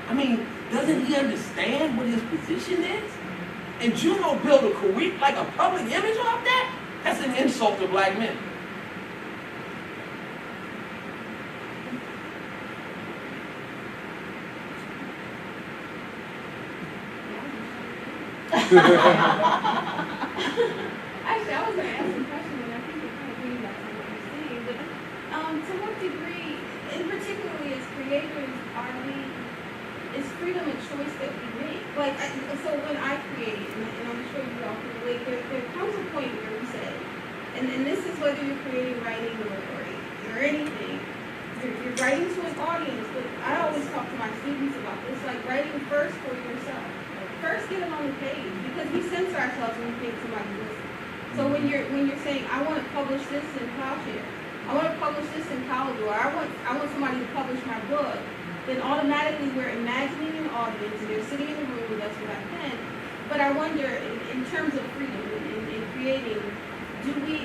I mean, doesn't he understand what his position is? And Juno built a career, like a public image off that? That's an insult to black men. Actually, I was going to ask a question, and I think it kind of brings back to what you're saying. But to what degree, and particularly as creators, is freedom a choice that we make? Like, so when I create, and I'm sure you all can relate, there comes a point where we say, and this is whether you're creating writing or anything, you're writing to an audience, but I always talk to my students about this, like writing first for yourself. First get it on the page, because we censor ourselves when we think somebody's listening. So when you're saying, I want to publish this in Plowshare, I want to publish this in Caldor, I want somebody to publish my book, then automatically we're imagining an audience, and they're sitting in the room with us with our pen. But I wonder, in terms of freedom, in creating, do we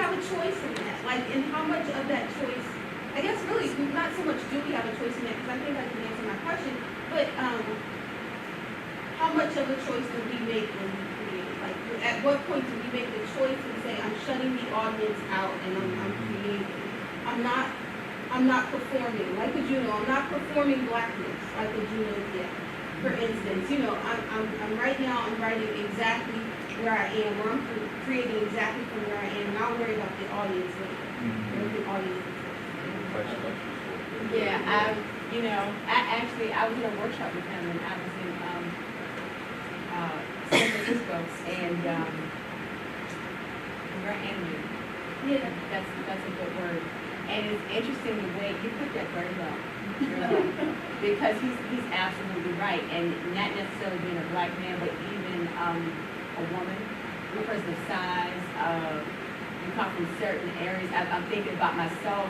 have a choice in that? Like, and how much of that choice, I guess really, not so much do we have a choice in that, because I think I can answer my question, but how much of a choice do we make when we create? Like, at what point do we make the choice and say, I'm shutting the audience out and I'm creating? I'm not performing like a Juno. I'm not performing blackness like a Juno did. For instance, I'm right now. I'm writing exactly where I am, or I'm creating exactly from where I am, and I'll worry about the audience later. The audience. Yeah, I was in a workshop with him, and I was in San Francisco, and we're animated. Yeah, that's a good word. And it's interesting the way you put that very well, because he's absolutely right, and not necessarily being a black man, but even a woman, because of size, you come from certain areas. I'm thinking about myself.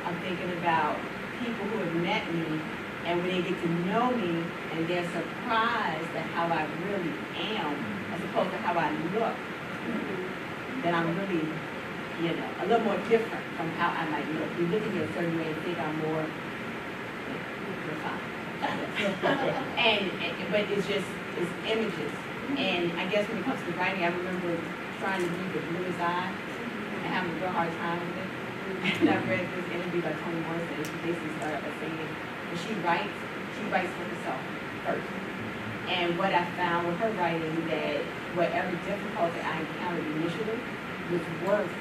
I'm thinking about people who have met me, and when they get to know me, and they're surprised at how I really am, as opposed to how I look, then I'm really, a little more different from how I might look. You look at me a certain way and think I'm more refined. But it's images. And I guess when it comes to writing, I remember trying to read The Bluest Eye and having a real hard time with it. And I read this interview by Toni Morrison, and she basically started by saying when she writes for herself first. And what I found with her writing, that whatever difficulty I encountered initially was worth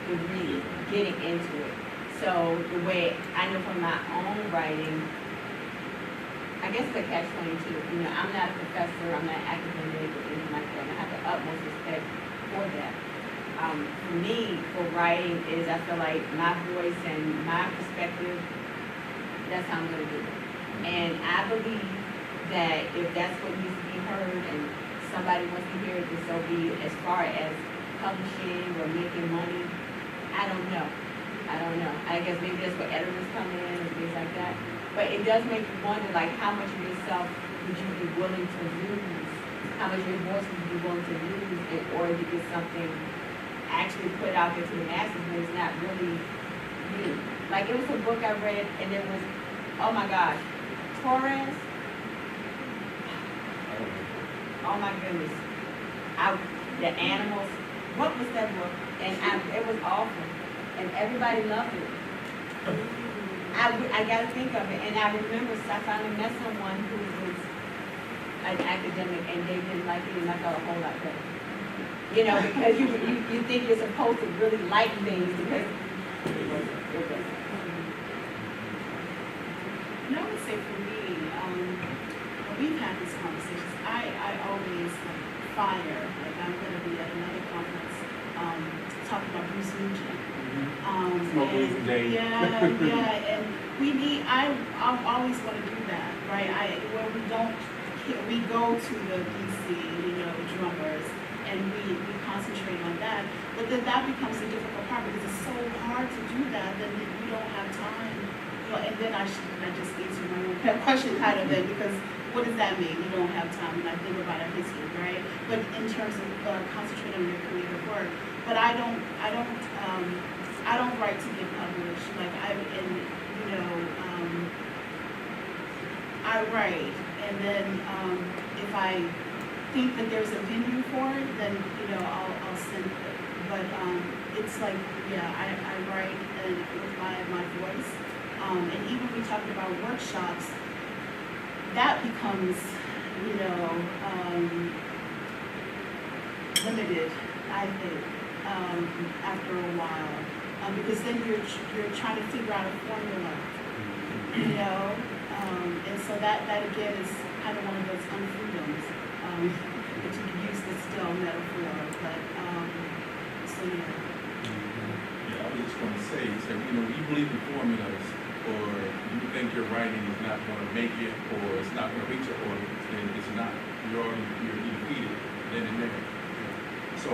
the reading, getting into it. So the way I know from my own writing, I guess it's a catch-22. I'm not a professor, I'm not academic or anything like that, and I have the utmost respect for that. For me, for writing is, I feel like my voice and my perspective, that's how I'm going to do it. And I believe that if that's what needs to be heard and somebody wants to hear it, then so be it. As far as publishing or making money, I don't know. I guess maybe that's where editors come in and things like that. But it does make you wonder, like, how much of yourself would you be willing to lose? How much of your voice would you be willing to lose in order to get something actually put out there to the masses when it's not really you? Like, it was a book I read, and there was, oh my gosh, Torres. Oh my goodness. The animals. What was that book? And it was awful. And everybody loved it. I got to think of it. And I remember I finally met someone who was an academic, and they didn't like it, and I felt a whole lot better. Because you think you're supposed to really like things because it wasn't. And I would say for me, we've had these conversations. I always fire, like I'm going to be at another conference talking about Bruce Nugent. And I always want to do that, right? We go to the DC, drummers, and we concentrate on that. But then that becomes the difficult part because it's so hard to do that, then you don't have time. And then I just answer my own question kind of then, because what does that mean? You don't have time, and I think about our history, right? But in terms of concentrating on your creative work, but I don't write to get published. Like I write, and then if I think that there's a venue for it, then I'll send it. But it's like, yeah, I write and with my voice, and even we talked about workshops, that becomes limited, I think, after a while, because then you're trying to figure out a formula, and so that again is kind of one of those unfreedoms, that you can use the still metaphor, but so yeah. Yeah, I was just going to say, so, you believe in formulas, or you think your writing is not going to make it, or it's not going to reach your audience, then it's not. You're defeated then and there. So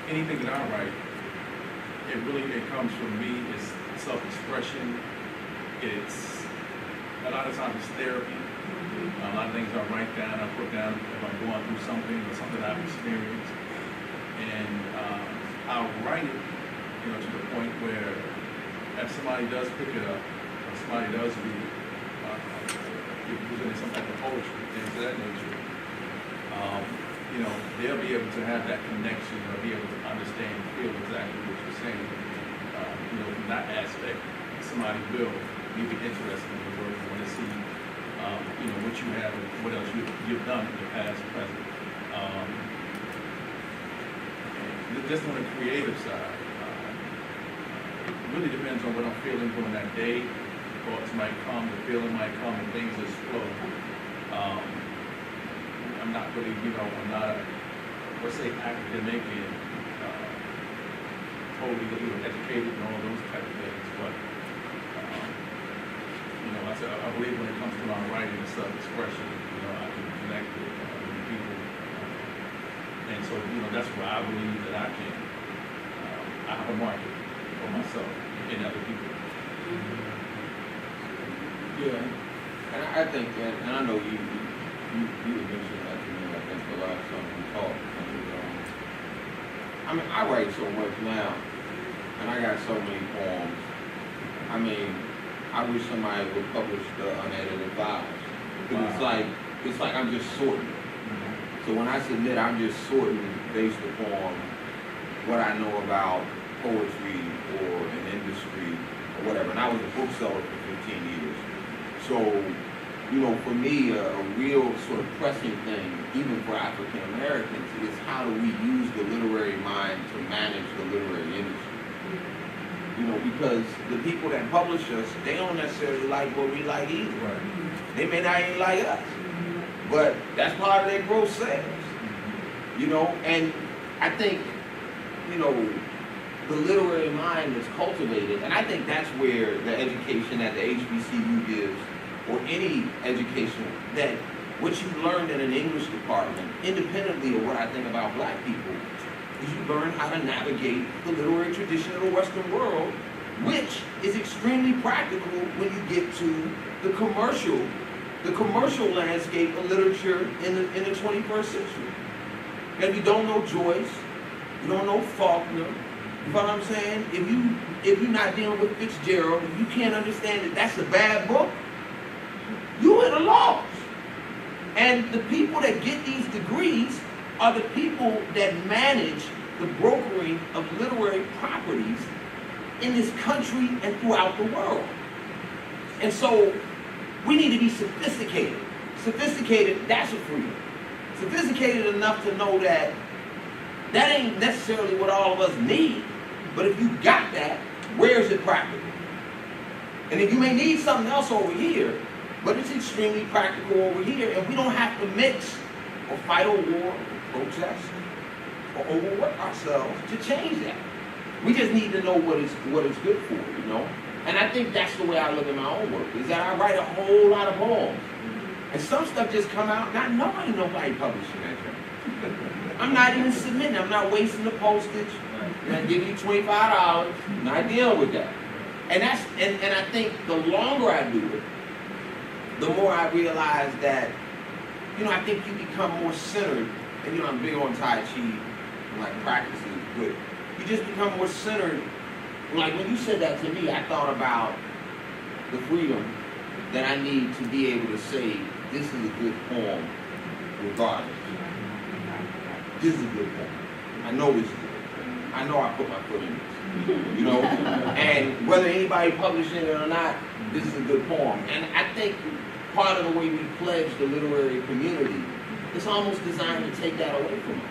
anything that I write, it comes from me. It's self-expression. It's a lot of times it's therapy. A lot of things I write down, I put down if I'm going through something or something I've experienced, and I'll write it, to the point where if somebody does pick it up, or somebody does read it, if you're presenting some type of poetry, things of that nature, they'll be able to have that connection, or be able to understand and feel exactly what you're saying. From that aspect, somebody will be interested in the work and want to see, what you have and what else you've done in the past and present. And just on the creative side, it really depends on what I'm feeling during that day. Thoughts might come, the feeling might come, and things just flow. I'm not really, I'm not let's say academic and totally educated and all those type of things, but I believe when it comes to my writing and self-expression, I can connect with people, and so that's where I believe that I have a market for myself and other people. Yeah, and I think that, and I know you mentioned that to me, I think the last time we talked. I write so much now, and I got so many poems. I wish somebody would publish the unedited files, because it's like I'm just sorting. Mm-hmm. So when I submit, I'm just sorting based upon what I know about poetry or an industry or whatever. And I was a bookseller for 15 years. So, for me, a real sort of pressing thing, even for African Americans, is how do we use the literary mind to manage the literary industry? Because the people that publish us, they don't necessarily like what we like either. Right. They may not even like us, but that's part of their gross sales. And I think, the literary mind is cultivated, and I think that's where the education that the HBCU gives, or any education, that what you learned in an English department, independently of what I think about black people, is you learn how to navigate the literary tradition of the Western world, which is extremely practical when you get to the commercial landscape of literature in the 21st century. And if you don't know Joyce, you don't know Faulkner, you know what I'm saying? If you're not dealing with Fitzgerald, if you can't understand that that's a bad book, you're at a loss. And the people that get these degrees are the people that manage the brokering of literary properties in this country and throughout the world. And so we need to be sophisticated. Sophisticated, that's a freedom. Sophisticated enough to know that that ain't necessarily what all of us need, but if you got that, where is it practical? And if you may need something else over here, but it's extremely practical over here, and we don't have to mix or fight a war, or protest, or overwork ourselves to change that. We just need to know what is good for, And I think that's the way I look at my own work, is that I write a whole lot of poems. And some stuff just come out, not knowing nobody publishing that thing. I'm not even submitting, I'm not wasting the postage, and I give you $25, I'm not dealing with that. And I think the longer I do it, the more I realize that, I think you become more centered, and I'm big on Tai Chi, and like practices, but you just become more centered. Like when you said that to me, I thought about the freedom then I need to be able to say, this is a good poem regardless. This is a good poem. I know this is a good poem. I know I put my foot in this. You know? And whether anybody publishing it or not, this is a good poem. And I think part of the way we pledge the literary community, it's almost designed to take that away from us.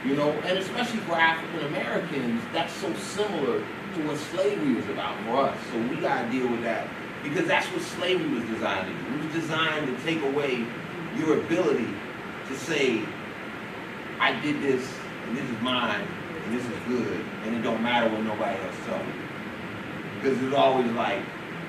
You know, and especially for African Americans, that's so similar to what slavery was about for us. So we gotta deal with that, because that's what slavery was designed to do. It was designed to take away your ability to say, I did this, and this is mine, and this is good, and it don't matter what nobody else tells me. Because it's always like,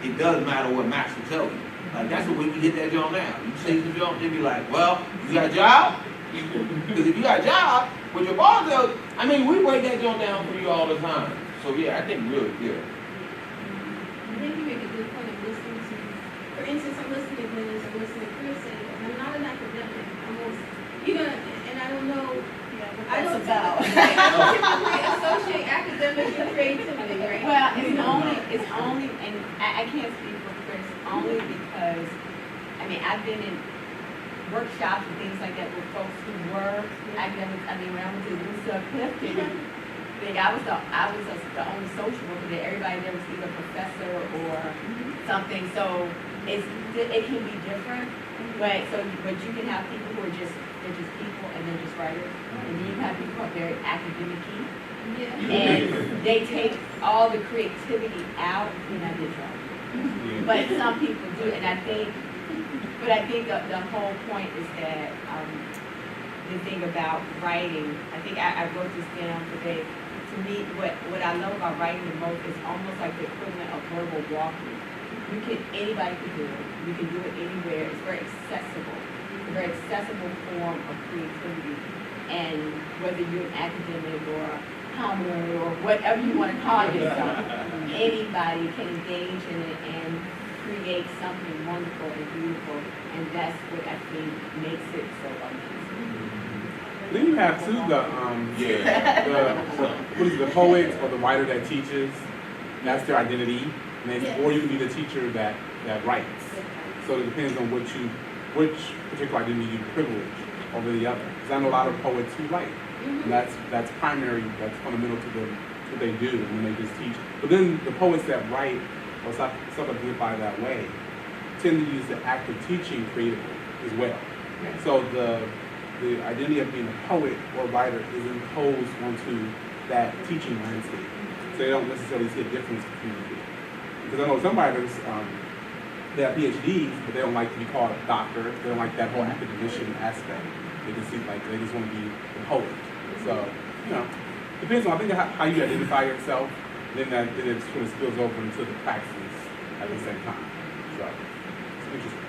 it does matter what master tells you. Like, that's the way we get that job now. You say the job, they be like, well, you got a job? Because if you got a job, what your boss does, I mean, we break that job down for you all the time. So yeah, I think really good. I think you make a good point of listening to, for instance, I'm listening to Glynis, I'm listening to Chris, and I'm not an academic. And I don't know, I don't typically associate academics with creativity, right? Well, it's only, and I can't speak for Chris, only because, I mean, I've been in workshops and things like that with folks who were academics. I mean, when I went to Clifton, I was the only social worker there. Everybody there was either a professor or something. So it can be different. But you can have people who are they're just people and they're just writers. And then you have people who are very academic-y. Yeah. And they take all the creativity out, and I did try. But some people do, and I think the whole point is that the thing about writing, I think I wrote this down today. To me, what I love about writing the most is almost like the equivalent of verbal walking. Anybody can do it. You can do it anywhere. It's very accessible. It's a very accessible form of creativity. And whether you're an academic or a commoner or whatever you want to call yourself, anybody can engage in it and create something wonderful and beautiful. And that's what I think makes it so amazing. Then you have too the poet or the writer that teaches. That's their identity. Or you can be the teacher that writes. So it depends on which particular identity you privilege over the other. Because I know a lot of poets who write. And that's primary, that's fundamental to what they do when they just teach. But then the poets that write or self-identify that way tend to use the act of teaching creatively as well. So the identity of being a poet or writer is imposed onto that teaching landscape. So they don't necessarily see a difference between the two. Because I know some writers, they have PhDs, but they don't like to be called a doctor. They don't like that whole academician aspect. They just seem like they just want to be a poet. So, depends on, I think, how you identify yourself, then it sort of spills over into the practices at the same time. So, it's interesting.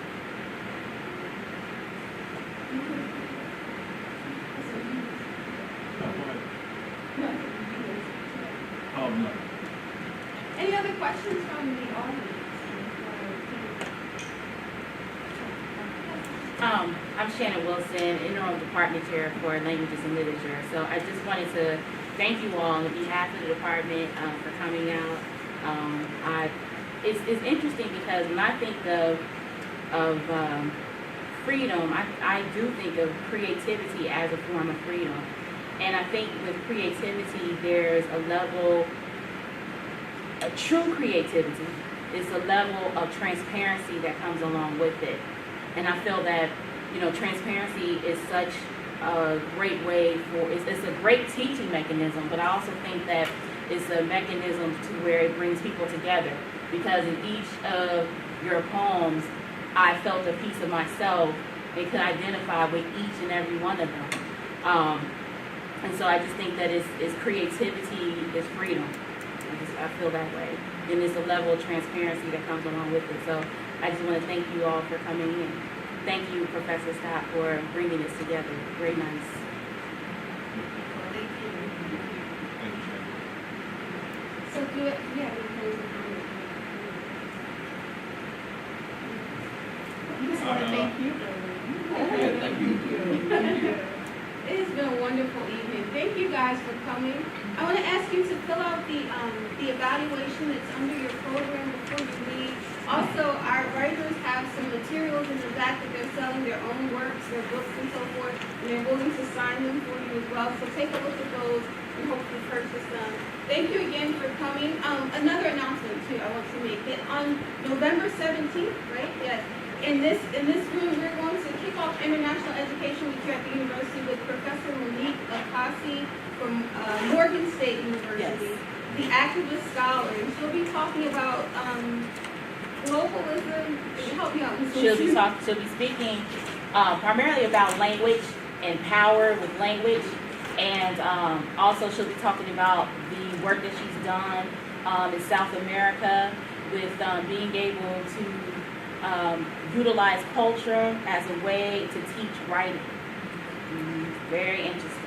Oh, no. Any other questions from the audience? I'm Shannon Wilson, Interim Department Chair for Languages and Literature. So I just wanted to thank you all on behalf of the department for coming out. It's interesting because when I think of freedom, I do think of creativity as a form of freedom. And I think with creativity, there's a level, a true creativity is a level of transparency that comes along with it. And I feel that, transparency is such a great way it's a great teaching mechanism, but I also think that it's a mechanism to where it brings people together. Because in each of your poems, I felt a piece of myself and could identify with each and every one of them. And so I just think that it's creativity is freedom. I feel that way. And it's a level of transparency that comes along with it. So I just want to thank you all for coming in. Thank you, Professor Scott, for bringing this together. Very nice. Thank you. Thank you, Shannon. So do it, yeah, we close the comment. We just want to thank you. Yeah, thank you. It has been a wonderful evening. Thank you guys for coming. I want to ask you to fill out the evaluation that's under your program before you leave. Also, our writers have some materials in the back that they're selling, their own works, their books and so forth, and they're willing to sign them for you as well. So take a look at those and hopefully purchase them. Thank you again for coming. Another announcement too I want to make, that on November 17th, right? Yes. In this room, we're going to kick off International Education Week here at the university with Professor Monique Akasi from Morgan State University, the activist scholar. And she'll be talking about globalism. Help me out. She'll be speaking primarily about language and power with language, and also she'll be talking about the work that she's done in South America with being able to utilize culture as a way to teach writing. Very interesting.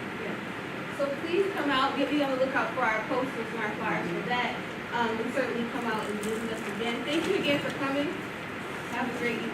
So please come out, be on the lookout for our posters and our flyers for that. And certainly come out and visit us again. Thank you again for coming. Have a great evening.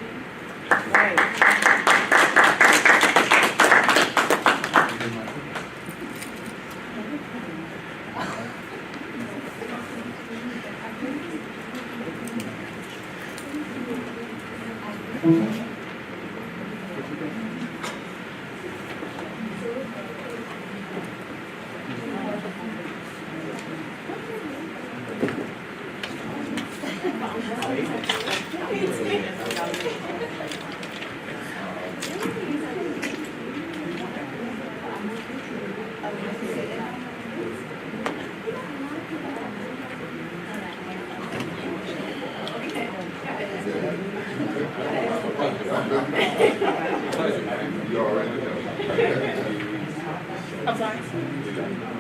I'm sorry.